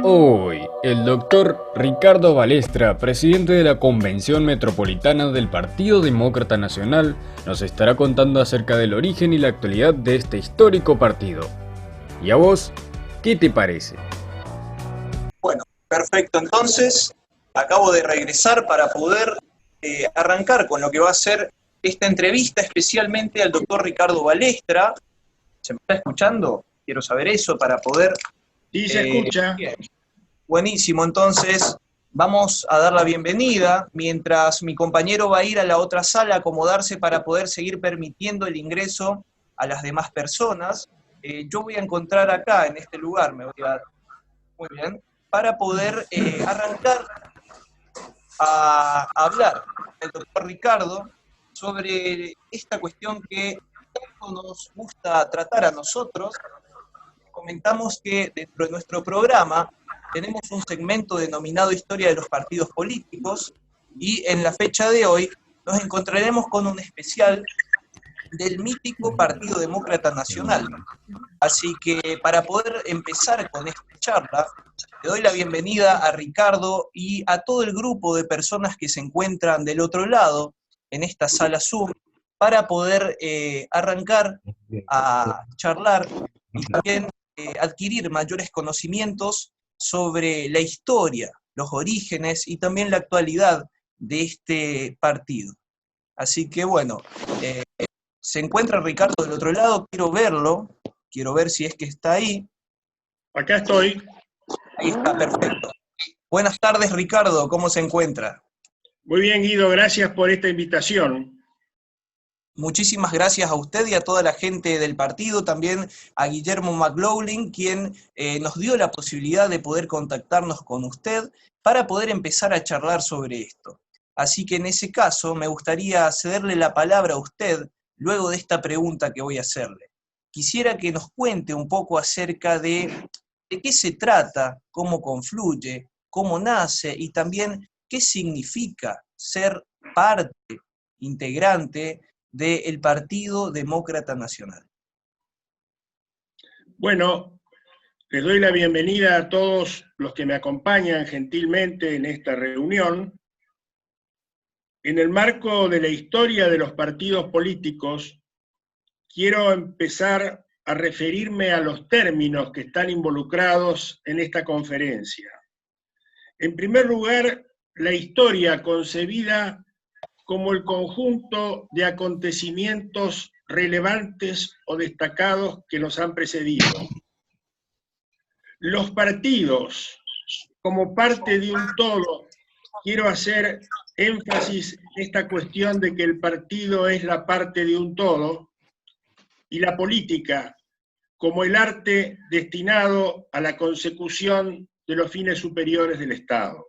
Hoy, el doctor Ricardo Balestra, presidente de la Convención Metropolitana del Partido Demócrata Nacional, nos estará contando acerca del origen y la actualidad de este histórico partido. ¿Y a vos, qué te parece? Bueno, perfecto. Entonces, acabo de regresar para poder arrancar con lo que va a ser esta entrevista, especialmente al doctor Ricardo Balestra. ¿Se me está escuchando? Quiero saber eso para poder... Sí, se escucha. Bien. Buenísimo, entonces vamos a dar la bienvenida, mientras mi compañero va a ir a la otra sala a acomodarse para poder seguir permitiendo el ingreso a las demás personas. Yo voy a encontrar acá, en este lugar, muy bien, para poder arrancar a hablar el doctor Ricardo sobre esta cuestión que tanto nos gusta tratar a nosotros. Comentamos que dentro de nuestro programa tenemos un segmento denominado Historia de los Partidos Políticos y en la fecha de hoy nos encontraremos con un especial del mítico Partido Demócrata Nacional. Así que para poder empezar con esta charla, le doy la bienvenida a Ricardo y a todo el grupo de personas que se encuentran del otro lado en esta sala Zoom para poder arrancar a charlar y también adquirir mayores conocimientos sobre la historia, los orígenes y también la actualidad de este partido. Así que bueno, se encuentra Ricardo del otro lado, quiero verlo, quiero ver si es que está ahí. Acá estoy. Ahí está, perfecto. Buenas tardes, Ricardo, ¿cómo se encuentra? Muy bien, Guido, gracias por esta invitación. Muchísimas gracias a usted y a toda la gente del partido, también a Guillermo McLaughlin, quien nos dio la posibilidad de poder contactarnos con usted para poder empezar a charlar sobre esto. Así que en ese caso me gustaría cederle la palabra a usted luego de esta pregunta que voy a hacerle. Quisiera que nos cuente un poco acerca de qué se trata, cómo confluye, cómo nace y también qué significa ser parte, integrante del Partido Demócrata Nacional. Bueno, les doy la bienvenida a todos los que me acompañan gentilmente en esta reunión. En el marco de la historia de los partidos políticos, quiero empezar a referirme a los términos que están involucrados en esta conferencia. En primer lugar, la historia concebida como el conjunto de acontecimientos relevantes o destacados que nos han precedido. Los partidos, como parte de un todo, quiero hacer énfasis en esta cuestión de que el partido es la parte de un todo, y la política, como el arte destinado a la consecución de los fines superiores del Estado.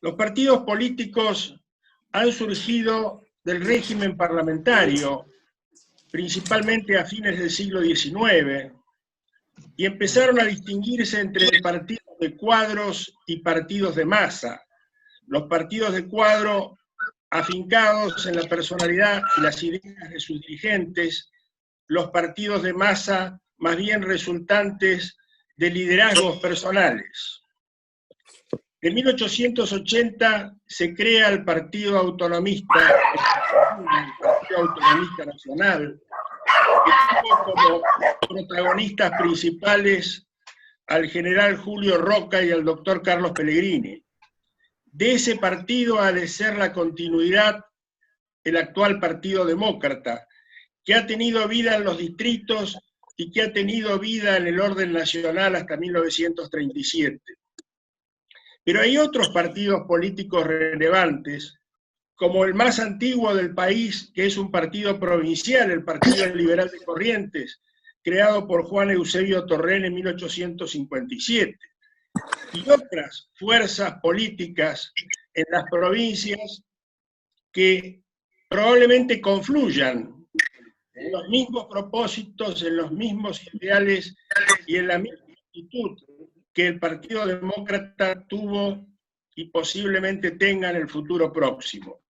Los partidos políticos han surgido del régimen parlamentario, principalmente a fines del siglo XIX, y empezaron a distinguirse entre partidos de cuadros y partidos de masa. Los partidos de cuadro afincados en la personalidad y las ideas de sus dirigentes, los partidos de masa más bien resultantes de liderazgos personales. En 1880 se crea el Partido Autonomista, el Partido Autonomista Nacional, que tuvo como protagonistas principales al general Julio Roca y al doctor Carlos Pellegrini. De ese partido ha de ser la continuidad el actual Partido Demócrata, que ha tenido vida en los distritos y que ha tenido vida en el orden nacional hasta 1937. Pero hay otros partidos políticos relevantes, como el más antiguo del país, que es un partido provincial, el Partido Liberal de Corrientes, creado por Juan Eusebio Torrén en 1857, y otras fuerzas políticas en las provincias que probablemente confluyan en los mismos propósitos, en los mismos ideales y en la misma actitud que el Partido Demócrata tuvo y posiblemente tenga en el futuro próximo.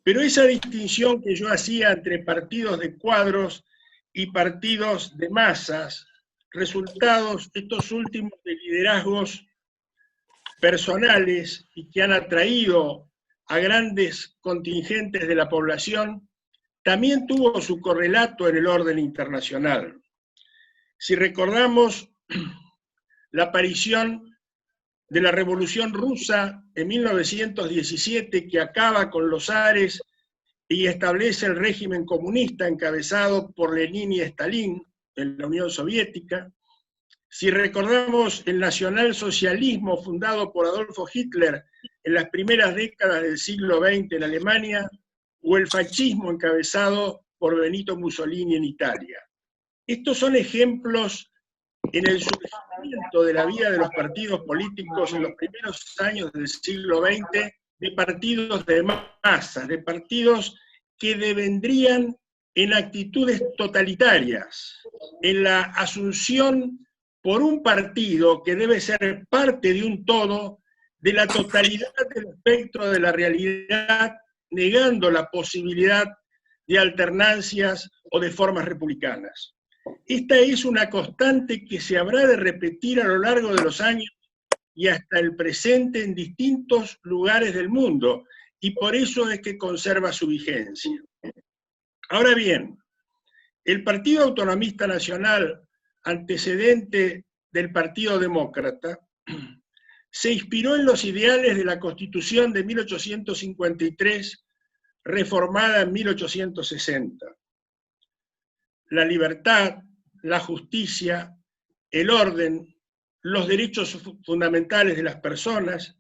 Pero esa distinción que yo hacía entre partidos de cuadros y partidos de masas resultados, estos últimos, de liderazgos personales y que han atraído a grandes contingentes de la población, también tuvo su correlato en el orden internacional. Si recordamos la aparición de la Revolución Rusa en 1917, que acaba con los zares y establece el régimen comunista encabezado por Lenin y Stalin en la Unión Soviética, si recordamos el nacionalsocialismo fundado por Adolfo Hitler en las primeras décadas del siglo XX en Alemania, o el fascismo encabezado por Benito Mussolini en Italia. Estos son ejemplos en el surgimiento de la vida de los partidos políticos en los primeros años del siglo XX, de partidos de masa, de partidos que devendrían en actitudes totalitarias, en la asunción por un partido que debe ser parte de un todo, de la totalidad del espectro de la realidad, negando la posibilidad de alternancias o de formas republicanas. Esta es una constante que se habrá de repetir a lo largo de los años y hasta el presente en distintos lugares del mundo, y por eso es que conserva su vigencia. Ahora bien, el Partido Autonomista Nacional, antecedente del Partido Demócrata, se inspiró en los ideales de la Constitución de 1853, reformada en 1860. La libertad, la justicia, el orden, los derechos fundamentales de las personas,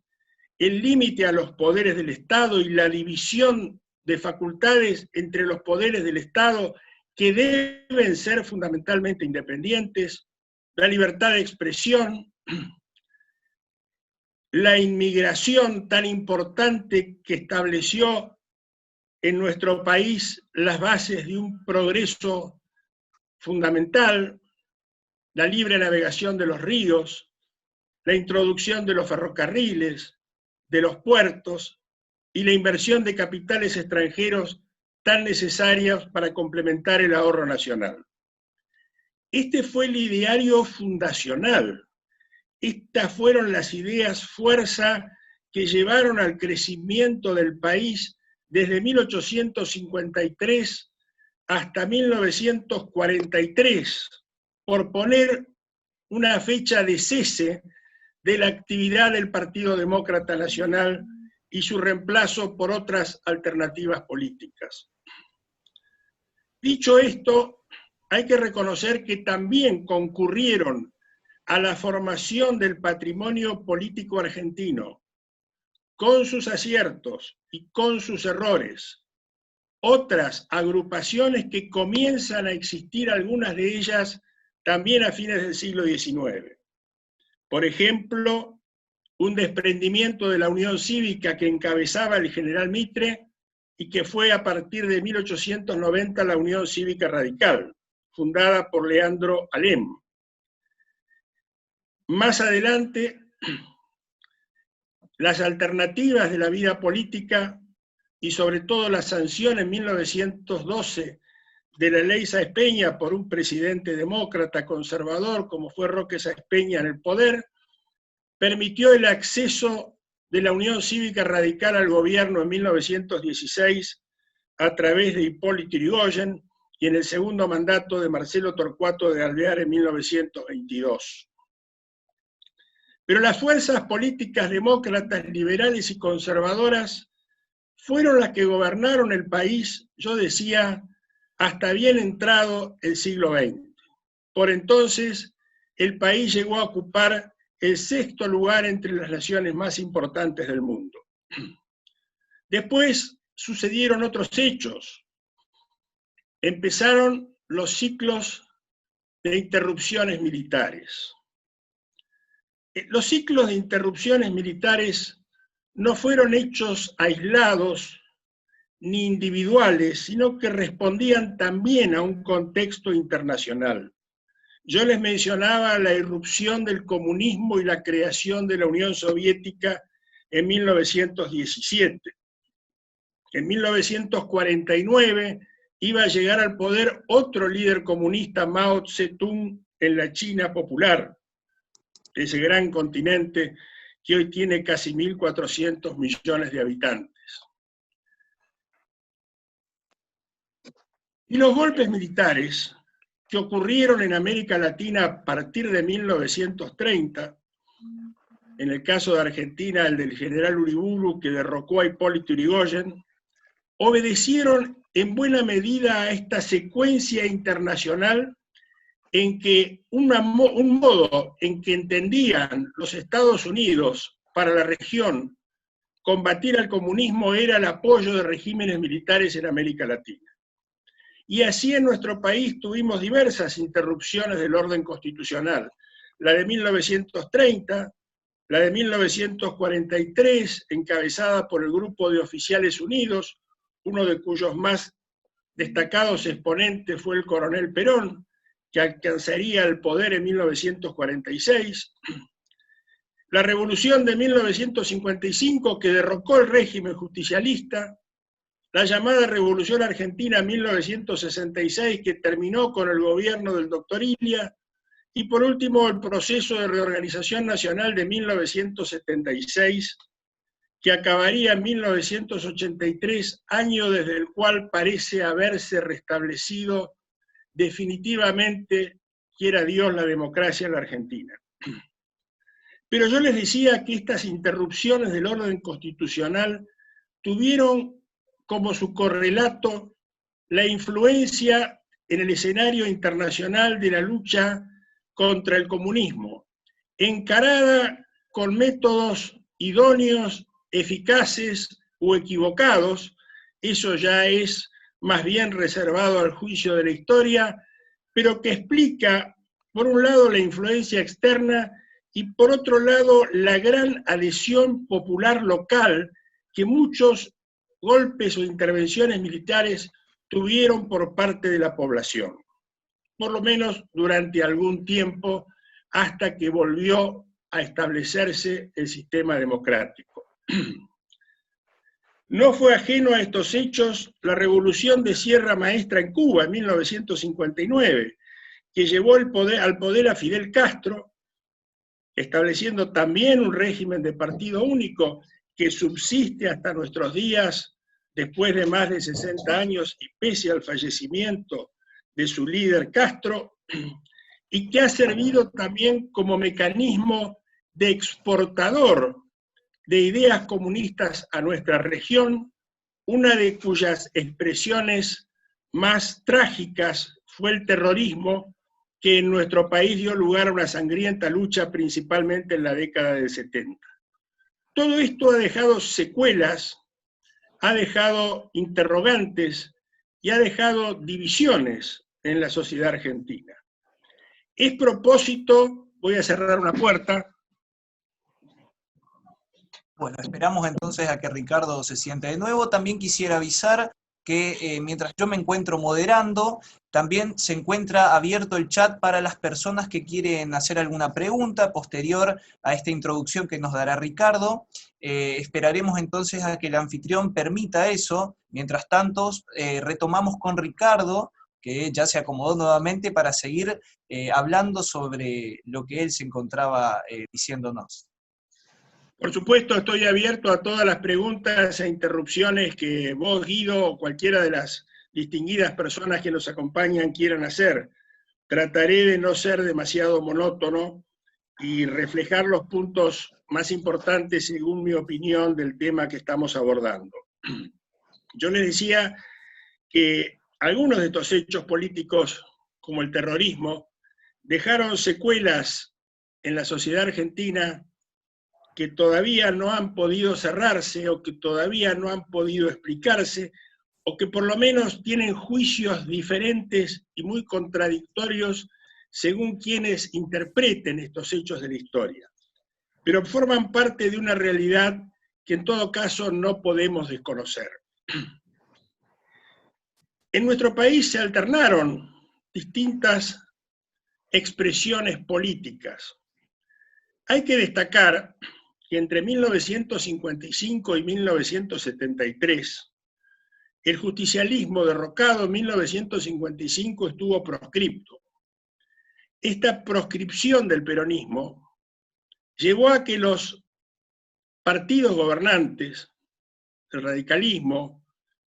el límite a los poderes del Estado y la división de facultades entre los poderes del Estado, que deben ser fundamentalmente independientes, la libertad de expresión, la inmigración tan importante que estableció en nuestro país las bases de un progreso fundamental, la libre navegación de los ríos, la introducción de los ferrocarriles, de los puertos y la inversión de capitales extranjeros tan necesarias para complementar el ahorro nacional. Este fue el ideario fundacional. Estas fueron las ideas fuerza que llevaron al crecimiento del país desde 1853 hasta 1943, por poner una fecha de cese de la actividad del Partido Demócrata Nacional y su reemplazo por otras alternativas políticas. Dicho esto, hay que reconocer que también concurrieron a la formación del patrimonio político argentino, con sus aciertos y con sus errores, otras agrupaciones que comienzan a existir, algunas de ellas también a fines del siglo XIX. Por ejemplo, un desprendimiento de la Unión Cívica que encabezaba el general Mitre y que fue a partir de 1890 la Unión Cívica Radical, fundada por Leandro Alem. Más adelante, las alternativas de la vida política y sobre todo la sanción en 1912 de la ley Sáenz Peña por un presidente demócrata conservador como fue Roque Sáenz Peña en el poder, permitió el acceso de la Unión Cívica Radical al gobierno en 1916 a través de Hipólito Yrigoyen y en el segundo mandato de Marcelo Torcuato de Alvear en 1922. Pero las fuerzas políticas demócratas, liberales y conservadoras fueron las que gobernaron el país, yo decía, hasta bien entrado el siglo XX. Por entonces, el país llegó a ocupar el sexto lugar entre las naciones más importantes del mundo. Después sucedieron otros hechos. Empezaron los ciclos de interrupciones militares. Los ciclos de interrupciones militares no fueron hechos aislados ni individuales, sino que respondían también a un contexto internacional. Yo les mencionaba la irrupción del comunismo y la creación de la Unión Soviética en 1917. En 1949 iba a llegar al poder otro líder comunista, Mao Zedong, en la China popular, ese gran continente que hoy tiene casi 1.400 millones de habitantes. Y los golpes militares que ocurrieron en América Latina a partir de 1930, en el caso de Argentina, el del general Uriburu, que derrocó a Hipólito Yrigoyen, obedecieron en buena medida a esta secuencia internacional en que un modo en que entendían los Estados Unidos para la región combatir al comunismo era el apoyo de regímenes militares en América Latina. Y así en nuestro país tuvimos diversas interrupciones del orden constitucional. La de 1930, la de 1943, encabezada por el Grupo de Oficiales Unidos, uno de cuyos más destacados exponentes fue el coronel Perón, que alcanzaría el poder en 1946. La Revolución de 1955, que derrocó el régimen justicialista. La llamada Revolución Argentina 1966, que terminó con el gobierno del doctor Ilia, y por último el proceso de reorganización nacional de 1976, que acabaría en 1983, año desde el cual parece haberse restablecido definitivamente, quiera Dios, la democracia en la Argentina. Pero yo les decía que estas interrupciones del orden constitucional tuvieron como su correlato la influencia en el escenario internacional de la lucha contra el comunismo, encarada con métodos idóneos, eficaces o equivocados. Eso ya es más bien reservado al juicio de la historia, pero que explica, por un lado, la influencia externa y por otro lado, la gran adhesión popular local que muchos golpes o intervenciones militares tuvieron por parte de la población, por lo menos durante algún tiempo, hasta que volvió a establecerse el sistema democrático. No fue ajeno a estos hechos la revolución de Sierra Maestra en Cuba en 1959, que llevó al poder a Fidel Castro, estableciendo también un régimen de partido único que subsiste hasta nuestros días después de más de 60 años y pese al fallecimiento de su líder Castro, y que ha servido también como mecanismo de exportador de ideas comunistas a nuestra región, una de cuyas expresiones más trágicas fue el terrorismo, que en nuestro país dio lugar a una sangrienta lucha principalmente en la década del 70. Todo esto ha dejado secuelas, ha dejado interrogantes y ha dejado divisiones en la sociedad argentina. Es propósito, voy a cerrar una puerta. Bueno, esperamos entonces a que Ricardo se siente de nuevo. También quisiera avisar que mientras yo me encuentro moderando, también se encuentra abierto el chat para las personas que quieren hacer alguna pregunta posterior a esta introducción que nos dará Ricardo. Esperaremos entonces a que el anfitrión permita eso. Mientras tanto, retomamos con Ricardo, que ya se acomodó nuevamente para seguir hablando sobre lo que él se encontraba diciéndonos. Por supuesto, estoy abierto a todas las preguntas e interrupciones que vos, Guido, o cualquiera de las distinguidas personas que nos acompañan quieran hacer. Trataré de no ser demasiado monótono y reflejar los puntos más importantes, según mi opinión, del tema que estamos abordando. Yo les decía que algunos de estos hechos políticos, como el terrorismo, dejaron secuelas en la sociedad argentina que todavía no han podido cerrarse o que todavía no han podido explicarse, o que por lo menos tienen juicios diferentes y muy contradictorios según quienes interpreten estos hechos de la historia. Pero forman parte de una realidad que en todo caso no podemos desconocer. En nuestro país se alternaron distintas expresiones políticas. Hay que destacar que entre 1955 y 1973, el justicialismo derrocado en 1955 estuvo proscripto. esta proscripción del peronismo llevó a que los partidos gobernantes, el radicalismo,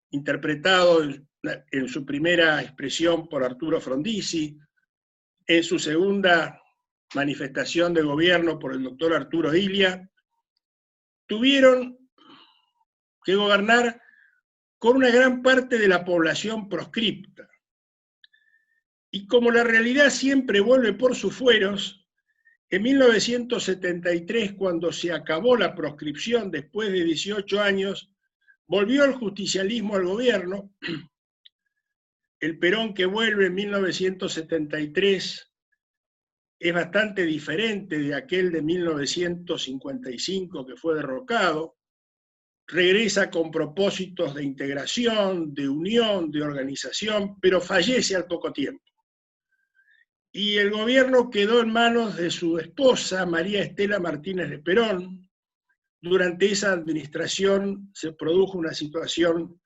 interpretado en su primera expresión por Arturo Frondizi, en su segunda manifestación de gobierno por el doctor Arturo Illia, tuvieron que gobernar con una gran parte de la población proscripta. Y como la realidad siempre vuelve por sus fueros, en 1973, cuando se acabó la proscripción después de 18 años, volvió el justicialismo al gobierno. El Perón que vuelve en 1973 es bastante diferente de aquel de 1955 que fue derrocado. Regresa con propósitos de integración, de unión, de organización, pero fallece al poco tiempo. Y el gobierno quedó en manos de su esposa, María Estela Martínez de Perón. Durante esa administración se produjo una situación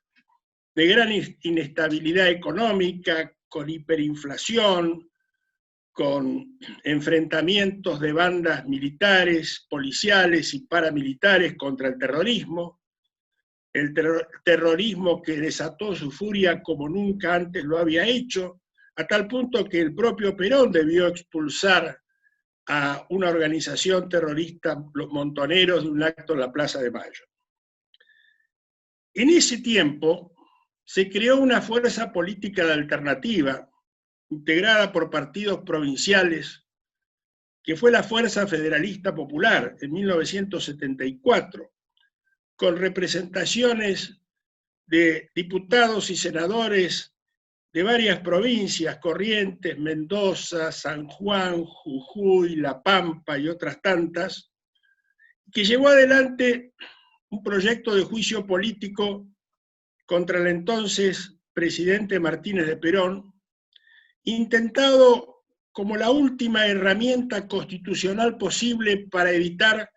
de gran inestabilidad económica, con hiperinflación, con enfrentamientos de bandas militares, policiales y paramilitares contra el terrorismo que desató su furia como nunca antes lo había hecho, a tal punto que el propio Perón debió expulsar a una organización terrorista, los Montoneros, de un acto en la Plaza de Mayo. En ese tiempo se creó una fuerza política de alternativa, integrada por partidos provinciales, que fue la Fuerza Federalista Popular en 1974, con representaciones de diputados y senadores de varias provincias, Corrientes, Mendoza, San Juan, Jujuy, La Pampa y otras tantas, que llevó adelante un proyecto de juicio político contra el entonces presidente Martínez de Perón, intentado como la última herramienta constitucional posible para evitar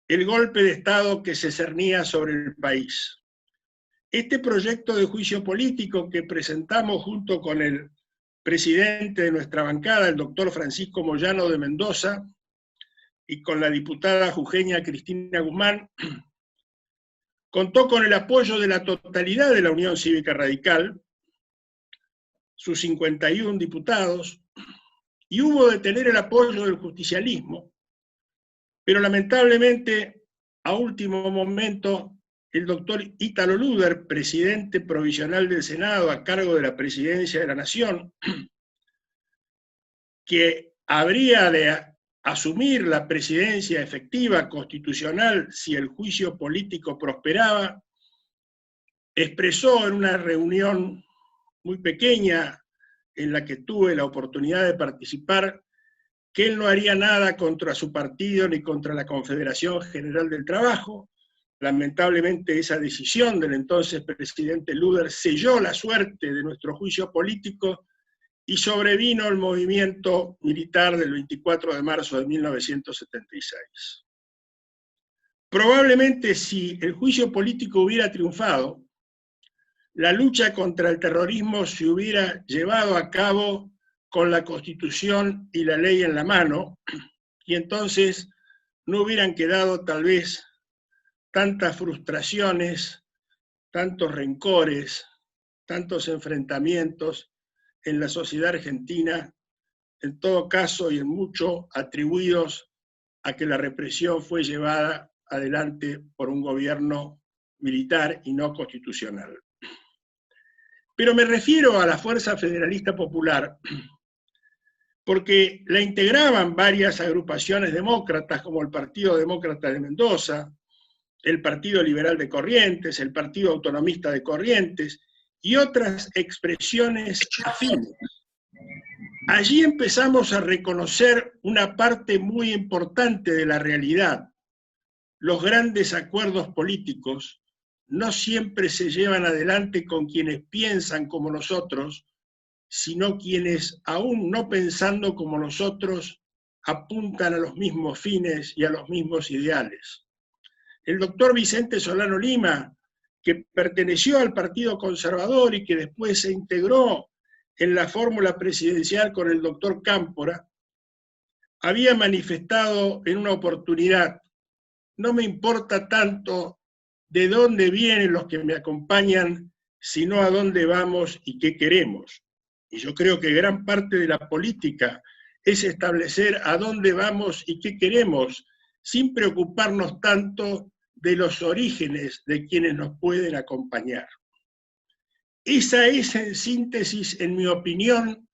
el golpe de Estado que se cernía sobre el país. Este proyecto de juicio político que presentamos junto con el presidente de nuestra bancada, el doctor Francisco Moyano de Mendoza, y con la diputada jujeña Cristina Guzmán, contó con el apoyo de la totalidad de la Unión Cívica Radical, sus 51 diputados, y hubo de tener el apoyo del justicialismo, pero lamentablemente, a último momento, el doctor Ítalo Luder, presidente provisional del Senado a cargo de la Presidencia de la Nación, que habría de asumir la presidencia efectiva constitucional si el juicio político prosperaba, expresó en una reunión muy pequeña en la que tuve la oportunidad de participar que él no haría nada contra su partido ni contra la Confederación General del Trabajo. Lamentablemente esa decisión del entonces presidente Luder selló la suerte de nuestro juicio político y sobrevino el movimiento militar del 24 de marzo de 1976. Probablemente si el juicio político hubiera triunfado, la lucha contra el terrorismo se hubiera llevado a cabo con la Constitución y la ley en la mano, y entonces no hubieran quedado tal vez tantas frustraciones, tantos rencores, tantos enfrentamientos en la sociedad argentina, en todo caso y en mucho atribuidos a que la represión fue llevada adelante por un gobierno militar y no constitucional. Pero me refiero a la Fuerza Federalista Popular porque la integraban varias agrupaciones demócratas como el Partido Demócrata de Mendoza, el Partido Liberal de Corrientes, el Partido Autonomista de Corrientes y otras expresiones afines. Allí empezamos a reconocer una parte muy importante de la realidad. Los grandes acuerdos políticos no siempre se llevan adelante con quienes piensan como nosotros, sino quienes, aún no pensando como nosotros, apuntan a los mismos fines y a los mismos ideales. El doctor Vicente Solano Lima, que perteneció al Partido Conservador y que después se integró en la fórmula presidencial con el doctor Cámpora, había manifestado en una oportunidad: no me importa tanto de dónde vienen los que me acompañan, sino a dónde vamos y qué queremos. Y yo creo que gran parte de la política es establecer a dónde vamos y qué queremos, sin preocuparnos tanto de los orígenes de quienes nos pueden acompañar. Esa es, en síntesis, en mi opinión,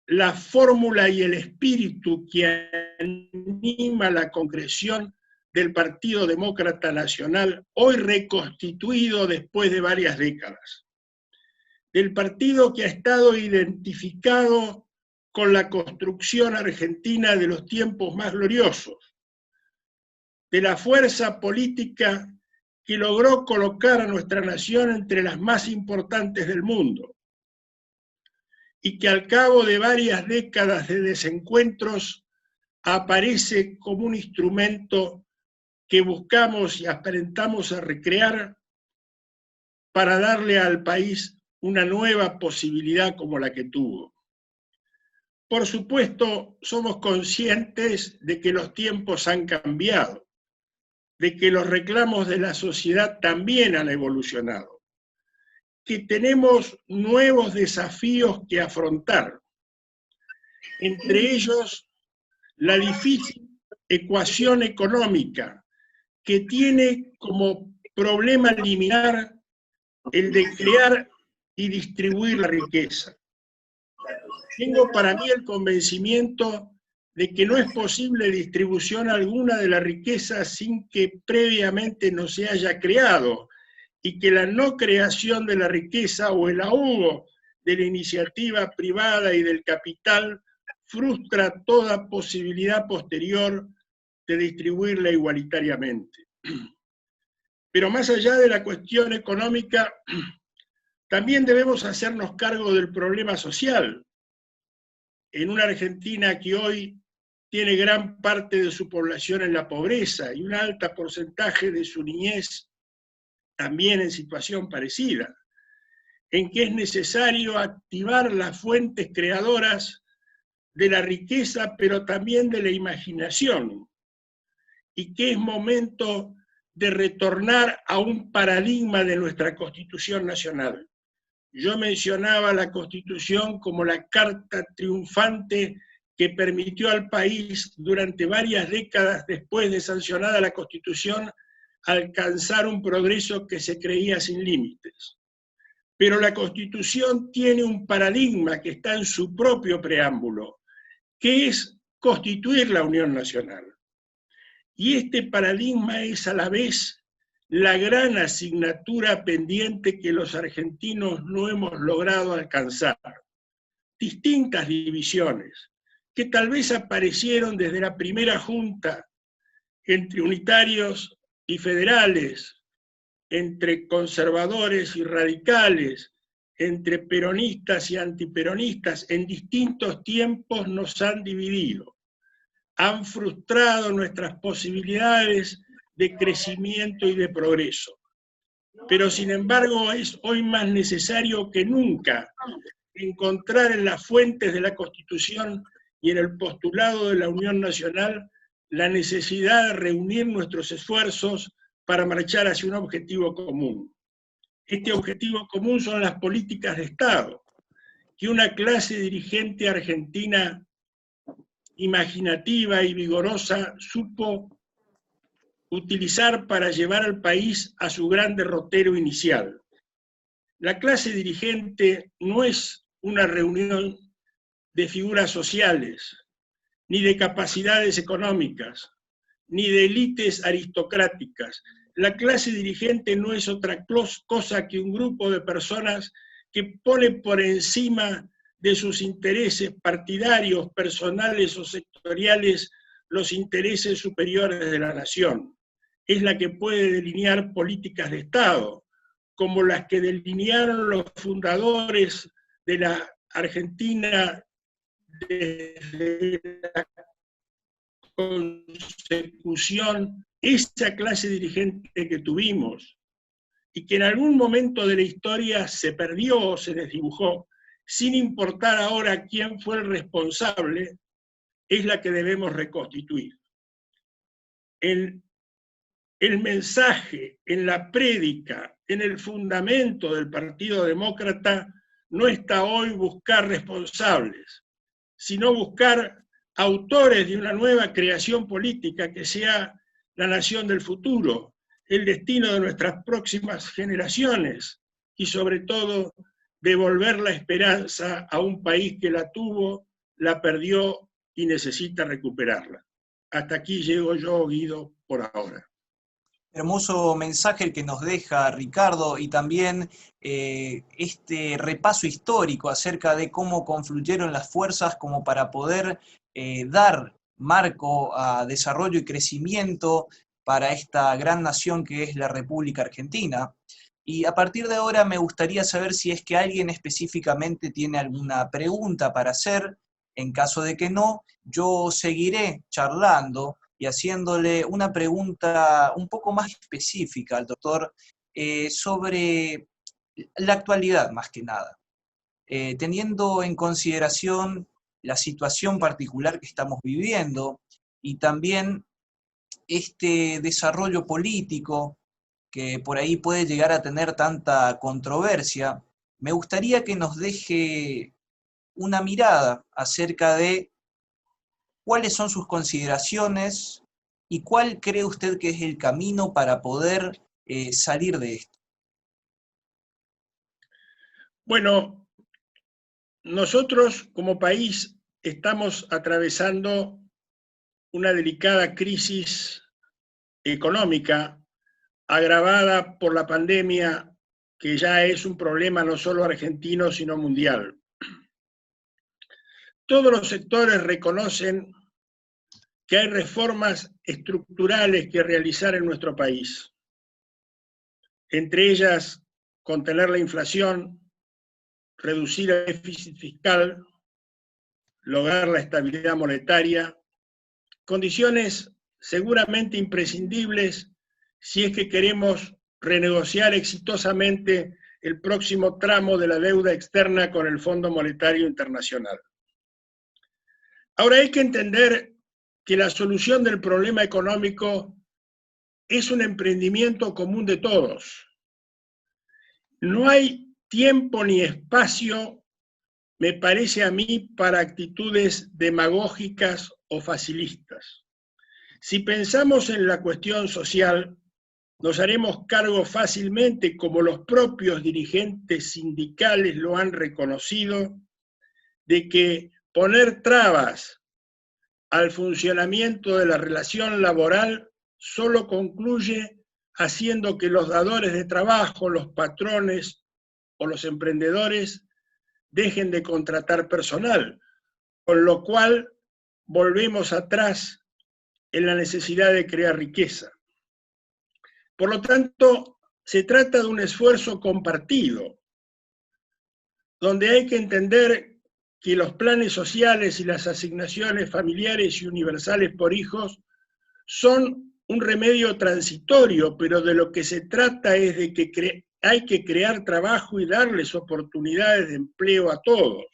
la fórmula y el espíritu que anima la concreción del Partido Demócrata Nacional, hoy reconstituido después de varias décadas. Del partido que ha estado identificado con la construcción argentina de los tiempos más gloriosos, de la fuerza política que logró colocar a nuestra nación entre las más importantes del mundo, y que al cabo de varias décadas de desencuentros aparece como un instrumento que buscamos y aparentamos a recrear para darle al país una nueva posibilidad como la que tuvo. Por supuesto, somos conscientes de que los tiempos han cambiado, de que los reclamos de la sociedad también han evolucionado, que tenemos nuevos desafíos que afrontar, entre ellos la difícil ecuación económica que tiene como problema liminar el de crear y distribuir la riqueza. Tengo para mí el convencimiento de que no es posible distribución alguna de la riqueza sin que previamente no se haya creado, y que la no creación de la riqueza o el ahogo de la iniciativa privada y del capital frustra toda posibilidad posterior de distribuirla igualitariamente. Pero más allá de la cuestión económica, también debemos hacernos cargo del problema social. En una Argentina que hoy tiene gran parte de su población en la pobreza y un alto porcentaje de su niñez también en situación parecida, en que es necesario activar las fuentes creadoras de la riqueza, pero también de la imaginación, y que es momento de retornar a un paradigma de nuestra Constitución Nacional. Yo mencionaba la Constitución como la carta triunfante que permitió al país durante varias décadas después de sancionada la Constitución alcanzar un progreso que se creía sin límites. Pero la Constitución tiene un paradigma que está en su propio preámbulo, que es constituir la Unión Nacional. Y este paradigma es a la vez la gran asignatura pendiente que los argentinos no hemos logrado alcanzar. Distintas divisiones que tal vez aparecieron desde la primera junta entre unitarios y federales, entre conservadores y radicales, entre peronistas y antiperonistas, en distintos tiempos nos han dividido, han frustrado nuestras posibilidades de crecimiento y de progreso. Pero sin embargo es hoy más necesario que nunca encontrar en las fuentes de la Constitución y en el postulado de la Unión Nacional la necesidad de reunir nuestros esfuerzos para marchar hacia un objetivo común. Este objetivo común son las políticas de Estado, que una clase dirigente argentina imaginativa y vigorosa supo utilizar para llevar al país a su gran derrotero inicial. La clase dirigente no es una reunión de figuras sociales, ni de capacidades económicas, ni de élites aristocráticas. La clase dirigente no es otra cosa que un grupo de personas que pone por encima de sus intereses partidarios, personales o sectoriales, los intereses superiores de la nación. Es la que puede delinear políticas de Estado, como las que delinearon los fundadores de la Argentina desde la consecución, esa clase dirigente que tuvimos y que en algún momento de la historia se perdió o se desdibujó, sin importar ahora quién fue el responsable, es la que debemos reconstituir. En el mensaje, en la prédica, en el fundamento del Partido Demócrata no está hoy buscar responsables, sino buscar autores de una nueva creación política que sea la nación del futuro, el destino de nuestras próximas generaciones y sobre todo devolver la esperanza a un país que la tuvo, la perdió y necesita recuperarla. Hasta aquí llego yo, Guido, por ahora. Hermoso mensaje el que nos deja Ricardo, y también este repaso histórico acerca de cómo confluyeron las fuerzas como para poder dar marco a desarrollo y crecimiento para esta gran nación que es la República Argentina. Y a partir de ahora me gustaría saber si es que alguien específicamente tiene alguna pregunta para hacer. En caso de que no, yo seguiré charlando y haciéndole una pregunta un poco más específica al doctor sobre la actualidad, más que nada. Teniendo en consideración la situación particular que estamos viviendo y también este desarrollo político que por ahí puede llegar a tener tanta controversia, me gustaría que nos deje una mirada acerca de cuáles son sus consideraciones y cuál cree usted que es el camino para poder salir de esto. Bueno, nosotros como país estamos atravesando una delicada crisis económica agravada por la pandemia, que ya es un problema no solo argentino, sino mundial. Todos los sectores reconocen que hay reformas estructurales que realizar en nuestro país. Entre ellas, contener la inflación, reducir el déficit fiscal, lograr la estabilidad monetaria, condiciones seguramente imprescindibles si es que queremos renegociar exitosamente el próximo tramo de la deuda externa con el Fondo Monetario Internacional. Ahora hay que entender que la solución del problema económico es un emprendimiento común de todos. No hay tiempo ni espacio, me parece a mí, para actitudes demagógicas o facilistas. Si pensamos en la cuestión social, nos haremos cargo fácilmente, como los propios dirigentes sindicales lo han reconocido, de que poner trabas al funcionamiento de la relación laboral solo concluye haciendo que los dadores de trabajo, los patrones o los emprendedores dejen de contratar personal, con lo cual volvemos atrás en la necesidad de crear riqueza. Por lo tanto, se trata de un esfuerzo compartido, donde hay que entender que los planes sociales y las asignaciones familiares y universales por hijos son un remedio transitorio, pero de lo que se trata es de que hay que crear trabajo y darles oportunidades de empleo a todos.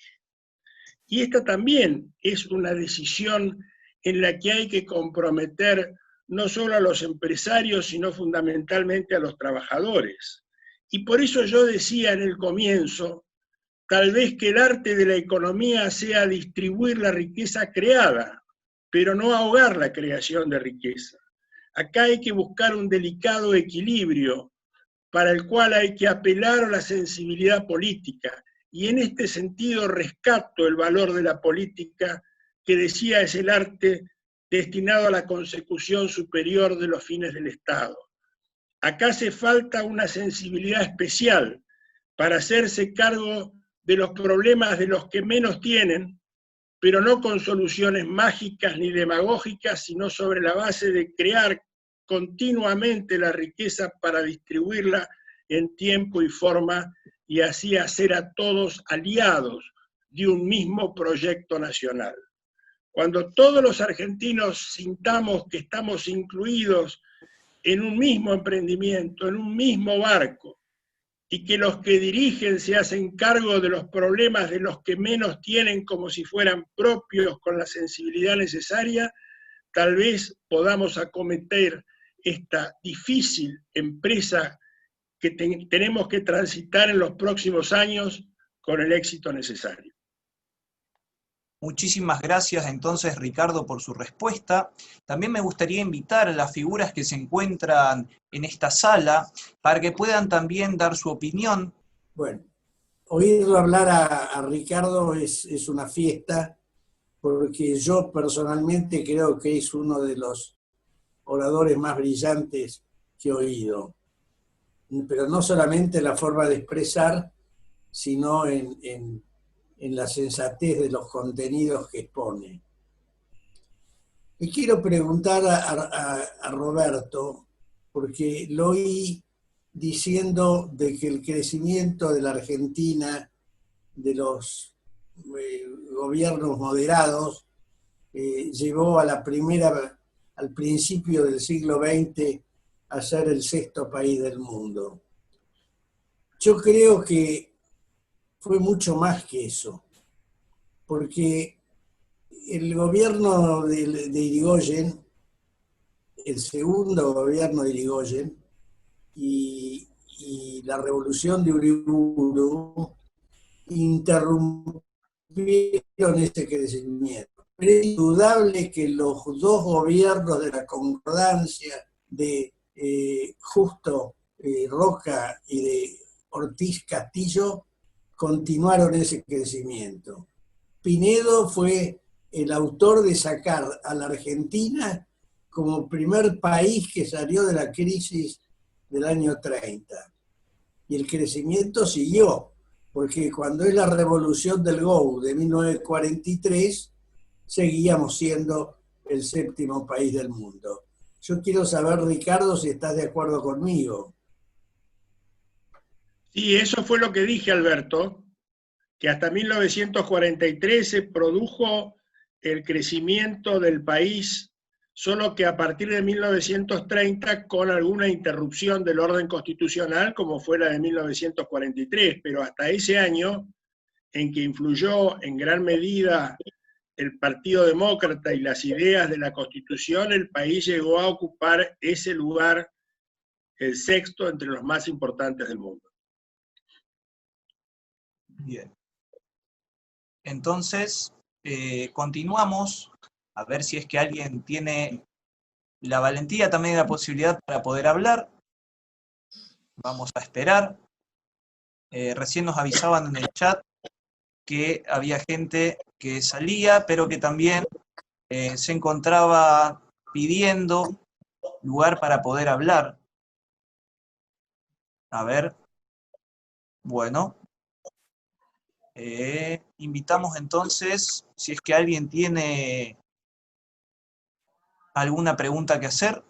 Y esta también es una decisión en la que hay que comprometer no solo a los empresarios, sino fundamentalmente a los trabajadores. Y por eso yo decía en el comienzo, tal vez que el arte de la economía sea distribuir la riqueza creada, pero no ahogar la creación de riqueza. Acá hay que buscar un delicado equilibrio para el cual hay que apelar a la sensibilidad política. Y en este sentido rescato el valor de la política, que decía es el arte destinado a la consecución superior de los fines del Estado. Acá hace falta una sensibilidad especial para hacerse cargo de los problemas de los que menos tienen, pero no con soluciones mágicas ni demagógicas, sino sobre la base de crear continuamente la riqueza para distribuirla en tiempo y forma, y así hacer a todos aliados de un mismo proyecto nacional. Cuando todos los argentinos sintamos que estamos incluidos en un mismo emprendimiento, en un mismo barco, y que los que dirigen se hacen cargo de los problemas de los que menos tienen como si fueran propios con la sensibilidad necesaria, tal vez podamos acometer esta difícil empresa que tenemos que transitar en los próximos años con el éxito necesario. Muchísimas gracias entonces, Ricardo, por su respuesta. También me gustaría invitar a las figuras que se encuentran en esta sala para que puedan también dar su opinión. Bueno, oírlo hablar a Ricardo es una fiesta, porque yo personalmente creo que es uno de los oradores más brillantes que he oído. Pero no solamente la forma de expresar, sino en la sensatez de los contenidos que expone. Y quiero preguntar a Roberto, porque lo oí diciendo de que el crecimiento de la Argentina, de los gobiernos moderados, llevó a al principio del siglo XX a ser el 6º país del mundo. Yo creo que fue mucho más que eso, porque el gobierno de Irigoyen, el segundo gobierno de Irigoyen, y la revolución de Uriburu interrumpieron ese crecimiento. Pero es indudable que los dos gobiernos de la concordancia de Justo Roca y de Ortiz Castillo continuaron ese crecimiento. Pinedo fue el autor de sacar a la Argentina como primer país que salió de la crisis del año 30. Y el crecimiento siguió, porque cuando es la revolución del GOU de 1943, seguíamos siendo el 7º país del mundo. Yo quiero saber, Ricardo, si estás de acuerdo conmigo. Sí, eso fue lo que dije, Alberto, que hasta 1943 se produjo el crecimiento del país, solo que a partir de 1930 con alguna interrupción del orden constitucional, como fue la de 1943, pero hasta ese año, en que influyó en gran medida el Partido Demócrata y las ideas de la Constitución, el país llegó a ocupar ese lugar, el 6º entre los más importantes del mundo. Bien. Entonces, continuamos, a ver si es que alguien tiene la valentía, también la posibilidad para poder hablar. Vamos a esperar. Recién nos avisaban en el chat que había gente que salía, pero que también se encontraba pidiendo lugar para poder hablar. A ver. Bueno. Invitamos entonces, si es que alguien tiene alguna pregunta que hacer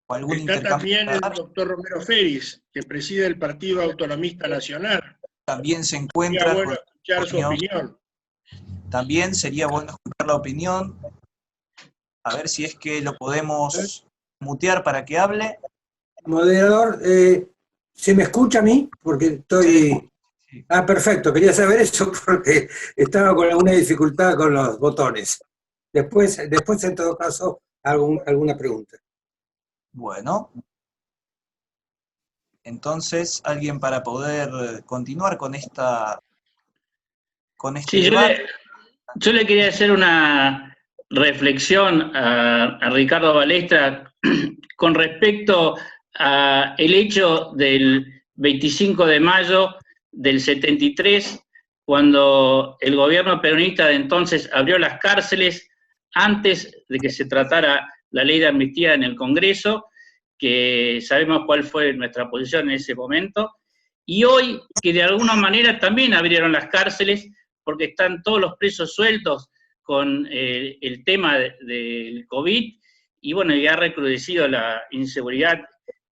o algún Está también el intercambio. doctor Romero Feris, que preside el Partido Autonomista Nacional. También se encuentra. Sería bueno escuchar su opinión. También sería bueno escuchar la opinión. A ver si es que lo podemos mutear para que hable. Moderador, ¿se me escucha a mí? Porque estoy... Sí. Ah, perfecto, quería saber eso porque estaba con alguna dificultad con los botones. Después en todo caso, alguna pregunta. Bueno. Entonces, alguien para poder continuar con este sí, debate. Yo le quería hacer una reflexión a Ricardo Balestra con respecto al hecho del 25 de mayo del 73, cuando el gobierno peronista de entonces abrió las cárceles antes de que se tratara la ley de amnistía en el Congreso, que sabemos cuál fue nuestra posición en ese momento, y hoy que de alguna manera también abrieron las cárceles porque están todos los presos sueltos con el tema del COVID, y bueno, ya ha recrudecido la inseguridad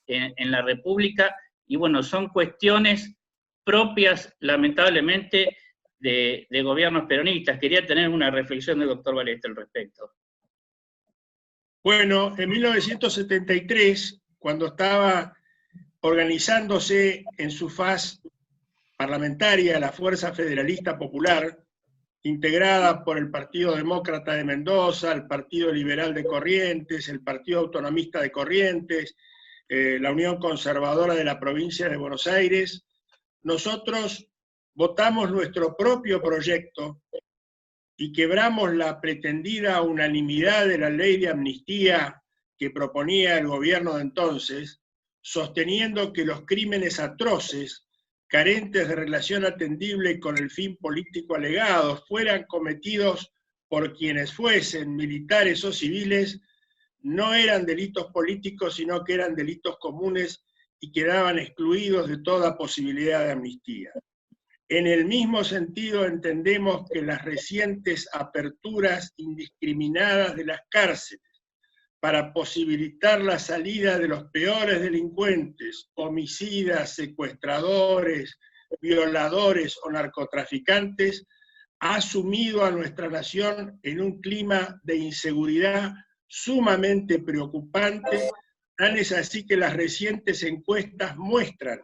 en la República, y bueno, son cuestiones propias, lamentablemente, de gobiernos peronistas. Quería tener una reflexión del doctor Balestra al respecto. Bueno, en 1973, cuando estaba organizándose en su faz parlamentaria la Fuerza Federalista Popular, integrada por el Partido Demócrata de Mendoza, el Partido Liberal de Corrientes, el Partido Autonomista de Corrientes, la Unión Conservadora de la Provincia de Buenos Aires, nosotros votamos nuestro propio proyecto y quebramos la pretendida unanimidad de la ley de amnistía que proponía el gobierno de entonces, sosteniendo que los crímenes atroces, carentes de relación atendible con el fin político alegado, fueran cometidos por quienes fuesen, militares o civiles, no eran delitos políticos, sino que eran delitos comunes y quedaban excluidos de toda posibilidad de amnistía. En el mismo sentido, entendemos que las recientes aperturas indiscriminadas de las cárceles para posibilitar la salida de los peores delincuentes, homicidas, secuestradores, violadores o narcotraficantes, ha sumido a nuestra nación en un clima de inseguridad sumamente preocupante. Tan es así que las recientes encuestas muestran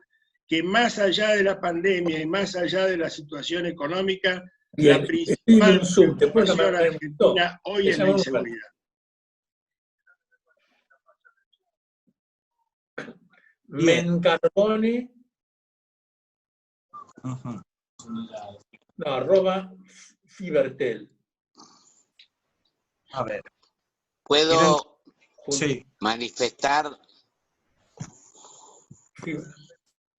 que más allá de la pandemia y más allá de la situación económica, bien, la principal preocupación argentina hoy es la inseguridad. Mencarbone, no, @Fibertel. A ver. ¿Puedo Sí. manifestar?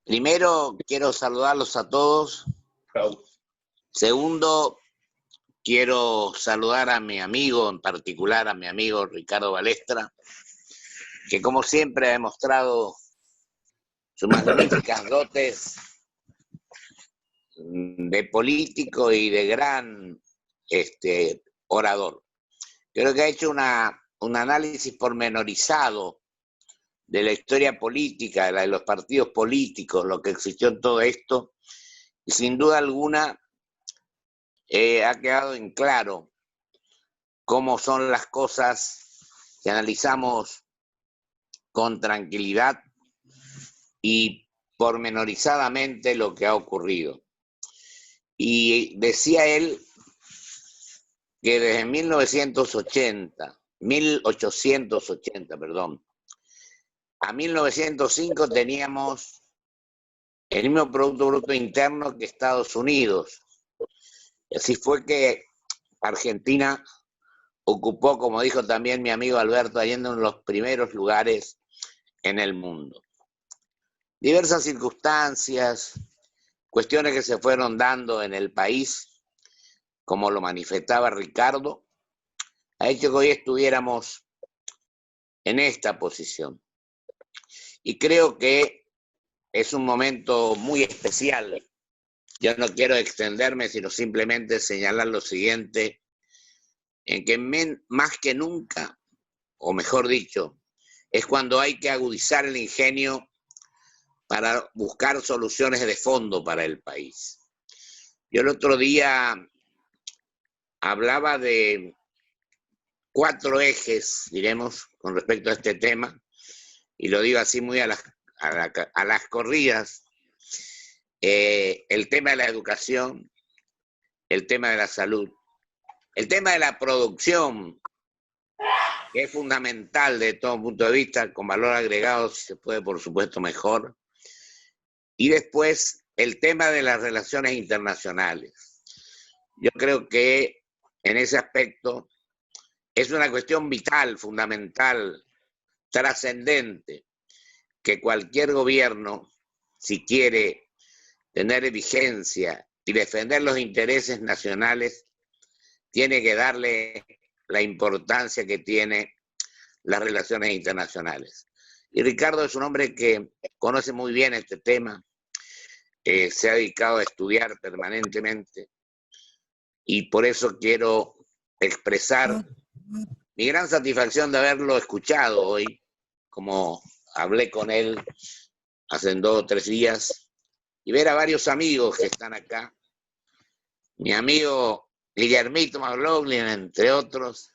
Primero, quiero saludarlos a todos. Segundo, quiero saludar a mi amigo, en particular a mi amigo Ricardo Balestra, que como siempre ha demostrado sus magníficas dotes de político y de gran orador. Creo que ha hecho un análisis pormenorizado de la historia política, de los partidos políticos, lo que existió en todo esto, y sin duda alguna ha quedado en claro cómo son las cosas que analizamos con tranquilidad y pormenorizadamente lo que ha ocurrido. Y decía él que desde 1880, a 1905 teníamos el mismo Producto Bruto Interno que Estados Unidos. Y así fue que Argentina ocupó, como dijo también mi amigo Alberto Allende, uno de los primeros lugares en el mundo. Diversas circunstancias, cuestiones que se fueron dando en el país, como lo manifestaba Ricardo, ha hecho que hoy estuviéramos en esta posición. Y creo que es un momento muy especial. Yo no quiero extenderme, sino simplemente señalar lo siguiente, en que más que nunca, o mejor dicho, es cuando hay que agudizar el ingenio para buscar soluciones de fondo para el país. Yo el otro día hablaba de 4 ejes, diremos, con respecto a este tema, y lo digo así muy a las corridas. El tema de la educación, el tema de la salud, el tema de la producción, que es fundamental de todo punto de vista, con valor agregado, si se puede, por supuesto, mejor. Y después, el tema de las relaciones internacionales. Yo creo que en ese aspecto es una cuestión vital, fundamental, trascendente, que cualquier gobierno, si quiere tener vigencia y defender los intereses nacionales, tiene que darle la importancia que tiene las relaciones internacionales. Y Ricardo es un hombre que conoce muy bien este tema, se ha dedicado a estudiar permanentemente, y por eso quiero expresar mi gran satisfacción de haberlo escuchado hoy, como hablé con él hace 2 o 3 días, y ver a varios amigos que están acá. Mi amigo Guillermito McLaughlin, entre otros,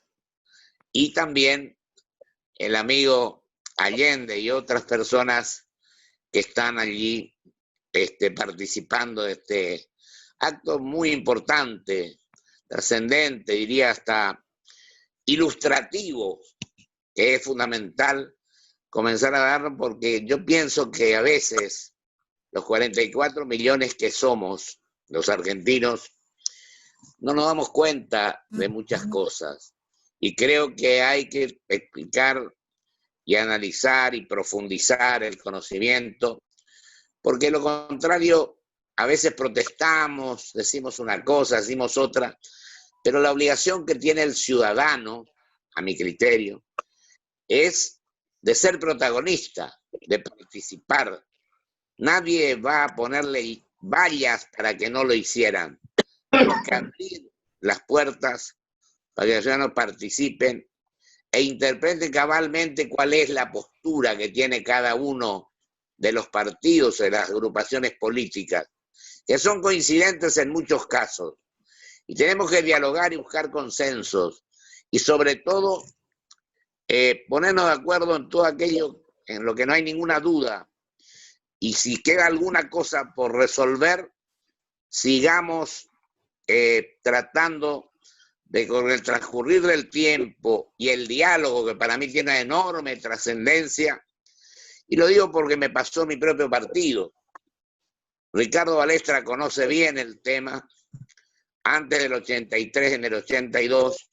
y también el amigo Allende y otras personas que están allí participando de este acto muy importante, trascendente, diría hasta ilustrativo, que es fundamental comenzar a darlo, porque yo pienso que a veces los 44 millones que somos, los argentinos, no nos damos cuenta de muchas cosas. Y creo que hay que explicar y analizar y profundizar el conocimiento, porque lo contrario, a veces protestamos, decimos una cosa, decimos otra, pero la obligación que tiene el ciudadano, a mi criterio, es de ser protagonista, de participar. Nadie va a ponerle vallas para que no lo hicieran. Tenemos que abrir las puertas para que los ciudadanos participen e interpreten cabalmente cuál es la postura que tiene cada uno de los partidos, de las agrupaciones políticas, que son coincidentes en muchos casos. Y tenemos que dialogar y buscar consensos. Y sobre todo, ponernos de acuerdo en todo aquello en lo que no hay ninguna duda. Y si queda alguna cosa por resolver, sigamos tratando de, con el transcurrir del tiempo y el diálogo, que para mí tiene una enorme trascendencia, y lo digo porque me pasó en mi propio partido. Ricardo Balestra conoce bien el tema, antes del 83, en el 82.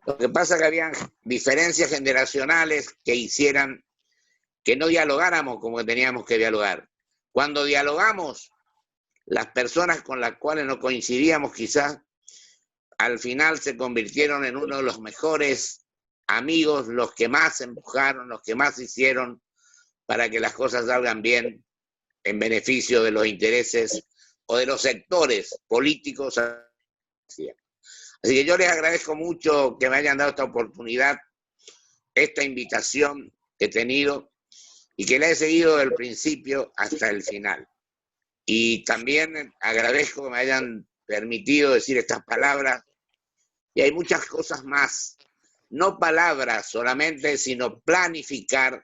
Lo que pasa es que habían diferencias generacionales que hicieran que no dialogáramos como teníamos que dialogar. Cuando dialogamos, las personas con las cuales no coincidíamos quizás, al final se convirtieron en uno de los mejores amigos, los que más empujaron, los que más hicieron para que las cosas salgan bien en beneficio de los intereses o de los sectores políticos. Así que yo les agradezco mucho que me hayan dado esta oportunidad, esta invitación que he tenido y que la he seguido del principio hasta el final. Y también agradezco que me hayan permitido decir estas palabras, y hay muchas cosas más, no palabras solamente, sino planificar,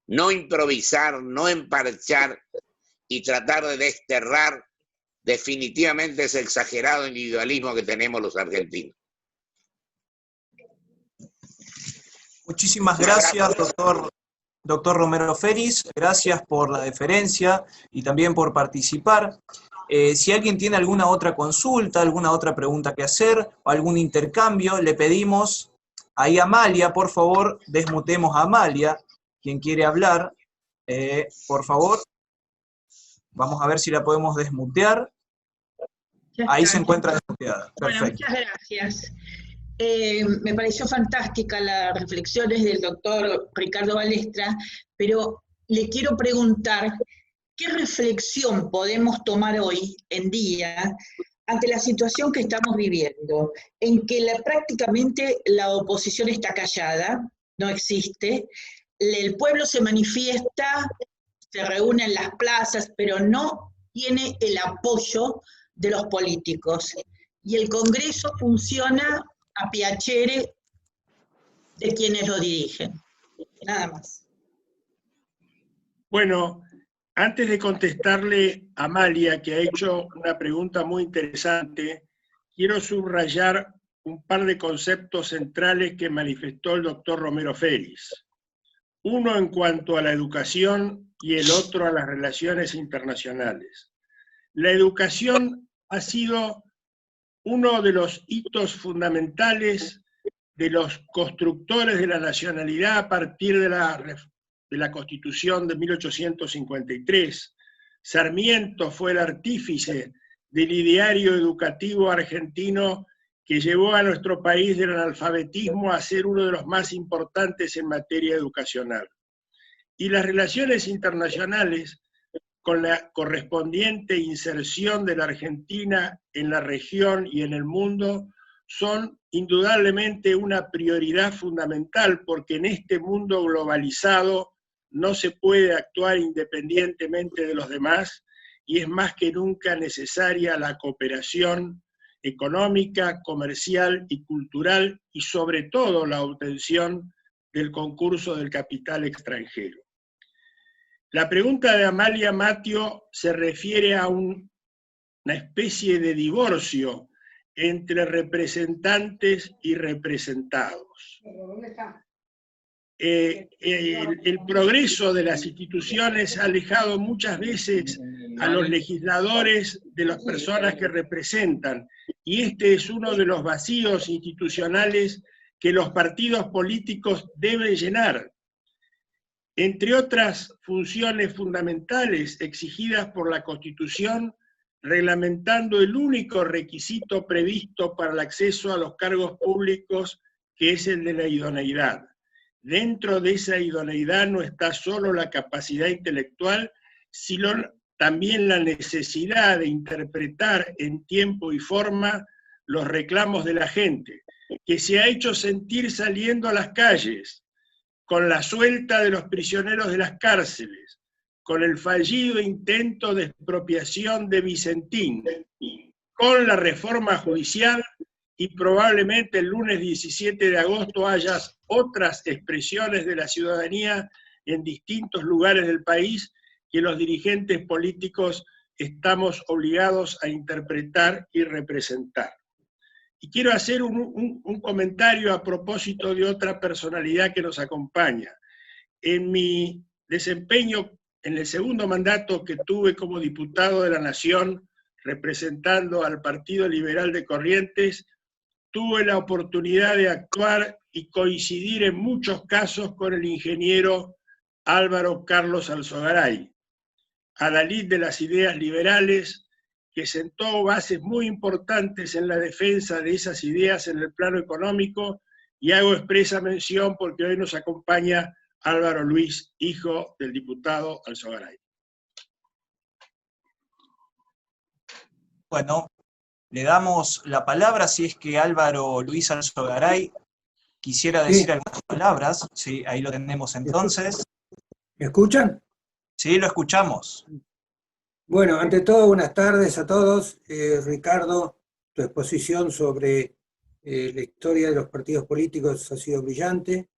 no improvisar, no emparchar y tratar de desterrar definitivamente ese exagerado individualismo que tenemos los argentinos. Muchísimas gracias, doctor Romero Feris. Gracias por la deferencia y también por participar. Si alguien tiene alguna otra consulta, alguna otra pregunta que hacer, o algún intercambio, le pedimos ahí a Amalia, por favor, desmutemos a Amalia, quien quiere hablar, por favor. Vamos a ver si la podemos desmutear. Ahí se encuentra desmuteada. Perfecto. Bueno, muchas gracias. Me pareció fantástica las reflexiones del doctor Ricardo Balestra, pero le quiero preguntar, ¿qué reflexión podemos tomar hoy en día ante la situación que estamos viviendo, en que prácticamente la oposición está callada, no existe, el pueblo se manifiesta, se reúne en las plazas, pero no tiene el apoyo de los políticos, y el Congreso funciona a piacere de quienes lo dirigen? Nada más. Bueno, antes de contestarle a Amalia, que ha hecho una pregunta muy interesante, quiero subrayar un par de conceptos centrales que manifestó el doctor Romero Feris. Uno en cuanto a la educación y el otro a las relaciones internacionales. La educación ha sido uno de los hitos fundamentales de los constructores de la nacionalidad a partir de la Constitución de 1853. Sarmiento fue el artífice del ideario educativo argentino que llevó a nuestro país del analfabetismo a ser uno de los más importantes en materia educacional. Y las relaciones internacionales, con la correspondiente inserción de la Argentina en la región y en el mundo, son indudablemente una prioridad fundamental, porque en este mundo globalizado no se puede actuar independientemente de los demás, y es más que nunca necesaria la cooperación económica, comercial y cultural, y sobre todo la obtención del concurso del capital extranjero. La pregunta de Amalia Mattio se refiere a una especie de divorcio entre representantes y representados. El progreso de las instituciones ha alejado muchas veces a los legisladores de las personas que representan, y este es uno de los vacíos institucionales que los partidos políticos deben llenar. Entre otras funciones fundamentales exigidas por la Constitución, reglamentando el único requisito previsto para el acceso a los cargos públicos, que es el de la idoneidad. Dentro de esa idoneidad no está solo la capacidad intelectual, sino también la necesidad de interpretar en tiempo y forma los reclamos de la gente, que se ha hecho sentir saliendo a las calles, con la suelta de los prisioneros de las cárceles, con el fallido intento de expropiación de Vicentín, con la reforma judicial, y probablemente el lunes 17 de agosto haya otras expresiones de la ciudadanía en distintos lugares del país que los dirigentes políticos estamos obligados a interpretar y representar. Y quiero hacer un comentario a propósito de otra personalidad que nos acompaña. En mi desempeño, en el segundo mandato que tuve como diputado de la Nación, representando al Partido Liberal de Corrientes, tuve la oportunidad de actuar y coincidir en muchos casos con el ingeniero Álvaro Carlos Alzogaray, adalid de las ideas liberales, que sentó bases muy importantes en la defensa de esas ideas en el plano económico, y hago expresa mención porque hoy nos acompaña Álvaro Luis, hijo del diputado Alzogaray. Bueno, le damos la palabra si es que Álvaro Luis Alzogaray quisiera decir algunas palabras. Sí, ahí lo tenemos entonces. ¿Me escuchan? Sí, lo escuchamos. Bueno, ante todo, buenas tardes a todos. Ricardo, tu exposición sobre la historia de los partidos políticos ha sido brillante,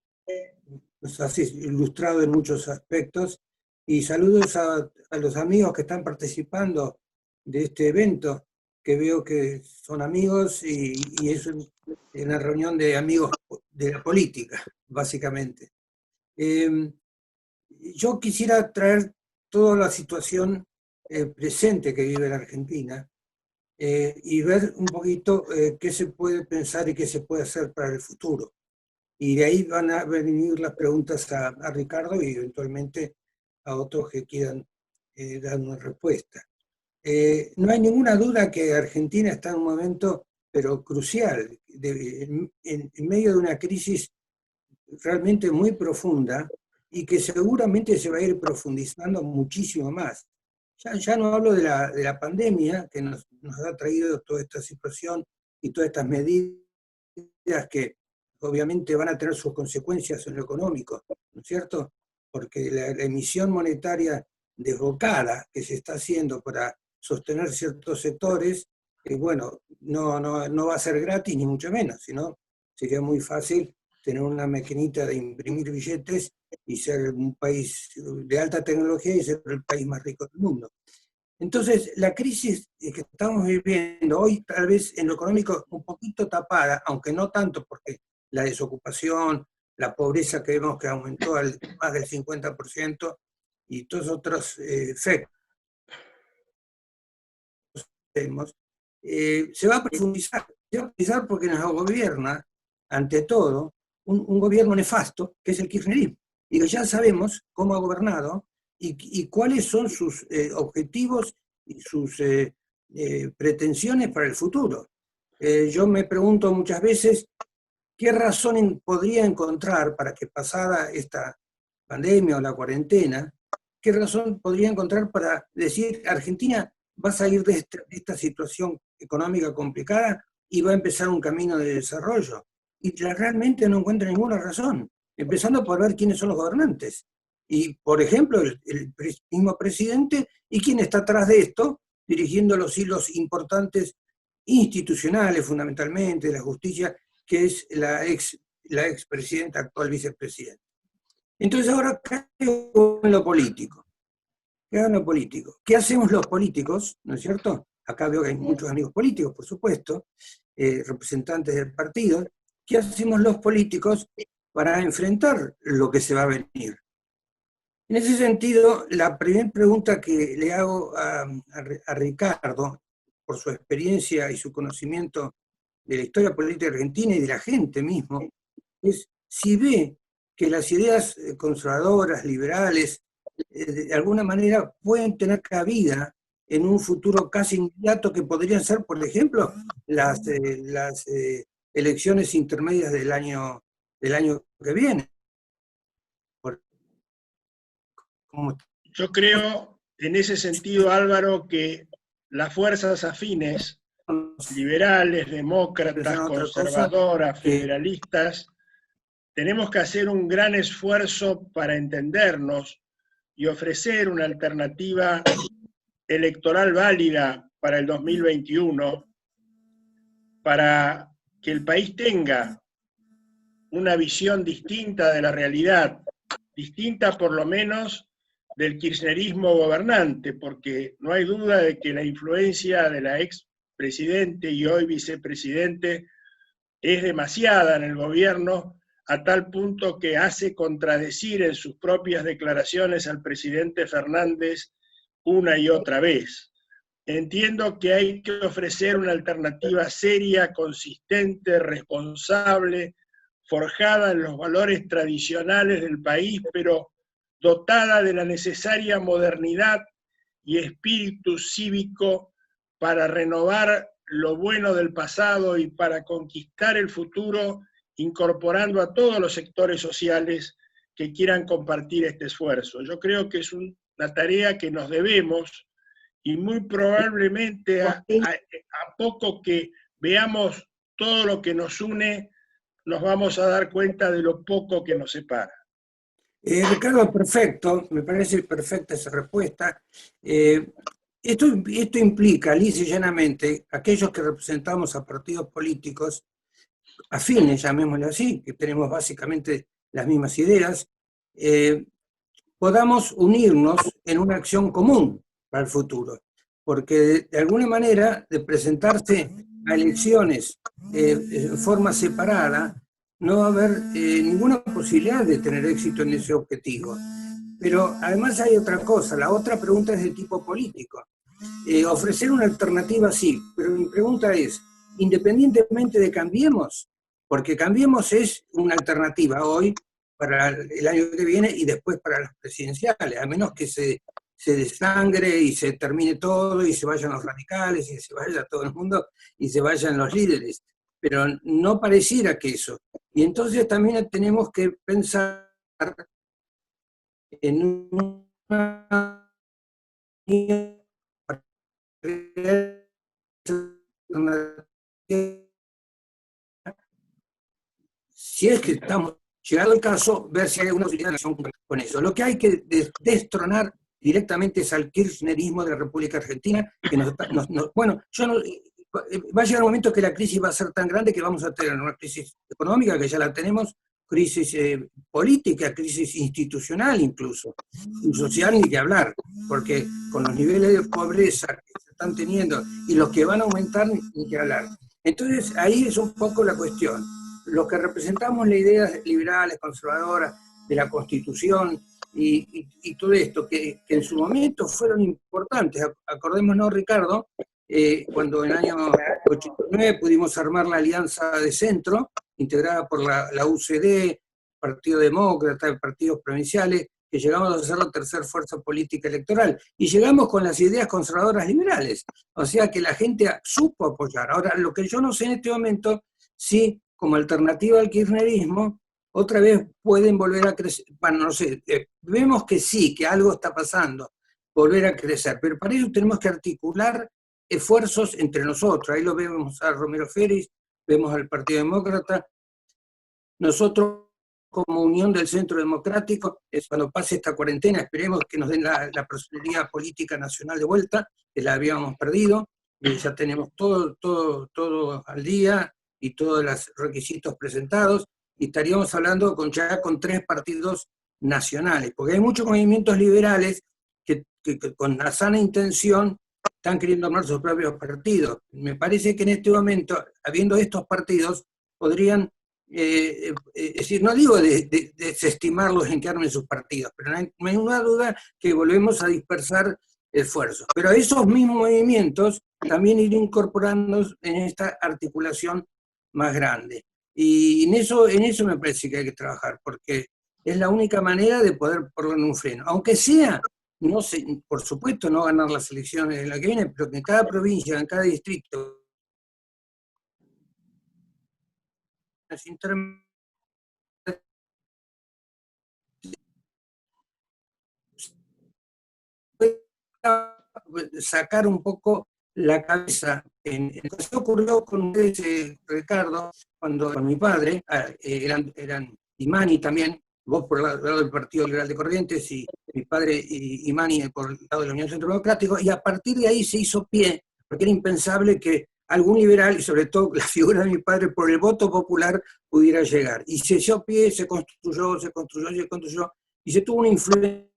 nos has ilustrado en muchos aspectos, y saludos a los amigos que están participando de este evento, que veo que son amigos y es una reunión de amigos de la política, básicamente. Yo quisiera traer toda la situación presente que vive la Argentina y ver un poquito qué se puede pensar y qué se puede hacer para el futuro. Y de ahí van a venir las preguntas a Ricardo y eventualmente a otros que quieran dar una respuesta. No hay ninguna duda que Argentina está en un momento, pero crucial, en medio de una crisis realmente muy profunda y que seguramente se va a ir profundizando muchísimo más. Ya no hablo de la pandemia que nos ha traído toda esta situación y todas estas medidas que obviamente van a tener sus consecuencias en lo económico, ¿no es cierto? Porque la emisión monetaria desbocada que se está haciendo para sostener ciertos sectores, bueno, no va a ser gratis ni mucho menos, sino sería muy fácil tener una maquinita de imprimir billetes y ser un país de alta tecnología y ser el país más rico del mundo. Entonces, la crisis que estamos viviendo hoy, tal vez en lo económico un poquito tapada, aunque no tanto, porque la desocupación, la pobreza que vemos que aumentó al más del 50%, y todos otros efectos, se va a profundizar. Se va a profundizar porque nos gobierna, ante todo, un gobierno nefasto, que es el kirchnerismo, y que ya sabemos cómo ha gobernado y cuáles son sus objetivos y sus pretensiones para el futuro. Yo me pregunto muchas veces qué razón podría encontrar para que pasada esta pandemia o la cuarentena, qué razón podría encontrar para decir Argentina va a salir de esta situación económica complicada y va a empezar un camino de desarrollo. Y realmente no encuentra ninguna razón, empezando por ver quiénes son los gobernantes. Y, por ejemplo, el mismo presidente y quién está atrás de esto, dirigiendo los hilos importantes institucionales, fundamentalmente, de la justicia, que es la expresidenta, actual vicepresidenta. Entonces ahora caigo en lo político. Quedan los políticos. ¿Qué hacemos los políticos? ¿No es cierto? Acá veo que hay muchos amigos políticos, por supuesto, representantes del partido. ¿Qué hacemos los políticos para enfrentar lo que se va a venir? En ese sentido, la primera pregunta que le hago a Ricardo, por su experiencia y su conocimiento de la historia política argentina y de la gente mismo, es si ve que las ideas conservadoras, liberales, de alguna manera pueden tener cabida en un futuro casi inmediato que podrían ser, por ejemplo, las elecciones intermedias del año que viene. Yo creo, en ese sentido, Álvaro, que las fuerzas afines, liberales, demócratas, conservadoras, federalistas, tenemos que hacer un gran esfuerzo para entendernos y ofrecer una alternativa electoral válida para el 2021, para que el país tenga una visión distinta de la realidad, distinta por lo menos del kirchnerismo gobernante, porque no hay duda de que la influencia de la expresidente y hoy vicepresidente es demasiada en el gobierno, a tal punto que hace contradecir en sus propias declaraciones al presidente Fernández una y otra vez. Entiendo que hay que ofrecer una alternativa seria, consistente, responsable, forjada en los valores tradicionales del país, pero dotada de la necesaria modernidad y espíritu cívico para renovar lo bueno del pasado y para conquistar el futuro, incorporando a todos los sectores sociales que quieran compartir este esfuerzo. Yo creo que es una tarea que nos debemos, y muy probablemente a poco que veamos todo lo que nos une, nos vamos a dar cuenta de lo poco que nos separa. Ricardo, perfecto, me parece perfecta esa respuesta. Esto implica, lisa y llanamente, aquellos que representamos a partidos políticos afines, llamémosle así, que tenemos básicamente las mismas ideas, podamos unirnos en una acción común para el futuro. Porque de alguna manera, de presentarse a elecciones en forma separada, no va a haber ninguna posibilidad de tener éxito en ese objetivo. Pero además hay otra cosa, la otra pregunta es de tipo político. Ofrecer una alternativa sí, pero mi pregunta es, independientemente de Cambiemos, porque Cambiemos es una alternativa hoy para el año que viene y después para las presidenciales, a menos que se desangre y se termine todo y se vayan los radicales y se vaya todo el mundo y se vayan los líderes. Pero no pareciera que eso. Y entonces también tenemos que pensar en una... Si es que estamos llegado el caso, ver si hay alguna posibilidad de acción con eso. Lo que hay que destronar directamente es al kirchnerismo de la República Argentina, que bueno, va a llegar un momento que la crisis va a ser tan grande que vamos a tener una crisis económica, que ya la tenemos, crisis política, crisis institucional incluso, y social ni que hablar, porque con los niveles de pobreza que se están teniendo y los que van a aumentar ni que hablar. Entonces ahí es un poco la cuestión. Los que representamos las ideas liberales, conservadoras, de la Constitución y todo esto, que en su momento fueron importantes. Acordémonos, Ricardo, cuando en el año 89 pudimos armar la Alianza de Centro, integrada por la UCD, Partido Demócrata, partidos provinciales, que llegamos a ser la tercera fuerza política electoral. Y llegamos con las ideas conservadoras liberales. O sea que la gente supo apoyar. Ahora, lo que yo no sé en este momento, si como alternativa al kirchnerismo, otra vez pueden volver a crecer. Bueno, no sé, vemos que sí, que algo está pasando, volver a crecer. Pero para eso tenemos que articular esfuerzos entre nosotros. Ahí lo vemos a Romero Félix, vemos al Partido Demócrata. Nosotros, como Unión del Centro Democrático, cuando pase esta cuarentena, esperemos que nos den la personería política nacional de vuelta, que la habíamos perdido, y ya tenemos todo al día y todos los requisitos presentados, y estaríamos hablando ya con 3 partidos nacionales, porque hay muchos movimientos liberales que que con la sana intención están queriendo armar sus propios partidos. Me parece que en este momento, habiendo estos partidos, podrían, es decir, no digo desestimarlos en que armen sus partidos, pero no hay ninguna duda que volvemos a dispersar esfuerzos. Pero esos mismos movimientos también ir incorporando en esta articulación más grande. Y en eso me parece que hay que trabajar, porque es la única manera de poder ponerle un freno. Aunque sea, no sé, por supuesto no ganar las elecciones de la que viene, pero que en cada provincia, en cada distrito, sacar un poco la cabeza. Esto ocurrió con ustedes, Ricardo, cuando con mi padre, eran Imani también, vos por el lado del Partido Liberal de Corrientes y mi padre Imani por el lado de la Unión Centro Democrático, y a partir de ahí se hizo pie, porque era impensable que algún liberal, y sobre todo la figura de mi padre, por el voto popular pudiera llegar. Y se hizo pie, se construyó, y se tuvo una influencia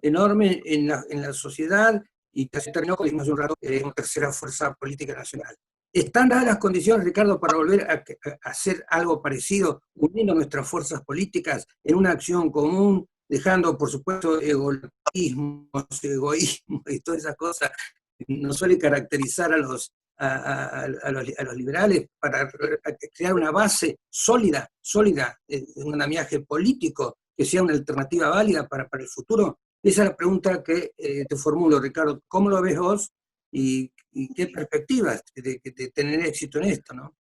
enorme en la sociedad, y que se terminó, como dijimos hace un rato, una tercera fuerza política nacional. ¿Están dadas las condiciones, Ricardo, para volver a hacer algo parecido, uniendo nuestras fuerzas políticas en una acción común, dejando, por supuesto, egoísmo y todas esas cosas que nos suele caracterizar a los liberales, para crear una base sólida, un andamiaje político que sea una alternativa válida para el futuro? Esa es la pregunta que te formulo, Ricardo. ¿Cómo lo ves vos y qué perspectivas de tener éxito en esto, ¿no?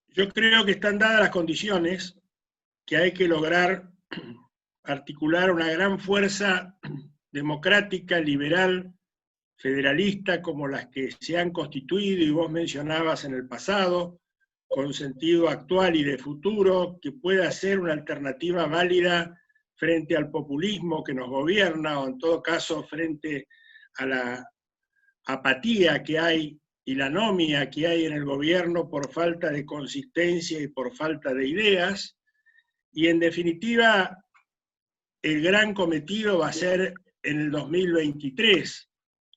Yo creo que están dadas las condiciones, que hay que lograr articular una gran fuerza democrática, liberal, federalista, como las que se han constituido y vos mencionabas en el pasado, con sentido actual y de futuro, que pueda ser una alternativa válida frente al populismo que nos gobierna, o en todo caso frente a la apatía que hay y la anomia que hay en el gobierno por falta de consistencia y por falta de ideas. Y en definitiva, el gran cometido va a ser en el 2023,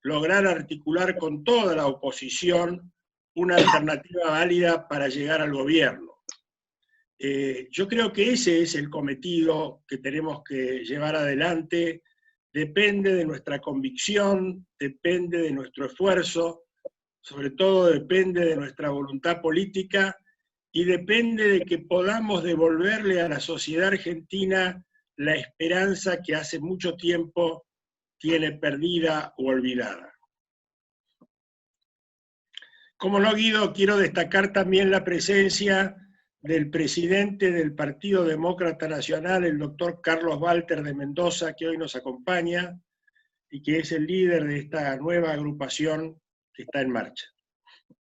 lograr articular con toda la oposición una alternativa válida para llegar al gobierno. Yo creo que ese es el cometido que tenemos que llevar adelante. Depende de nuestra convicción, depende de nuestro esfuerzo, sobre todo depende de nuestra voluntad política y depende de que podamos devolverle a la sociedad argentina la esperanza que hace mucho tiempo tiene perdida o olvidada. Como no, Guido, quiero destacar también la presencia del presidente del Partido Demócrata Nacional, el doctor Carlos Walter de Mendoza, que hoy nos acompaña y que es el líder de esta nueva agrupación que está en marcha.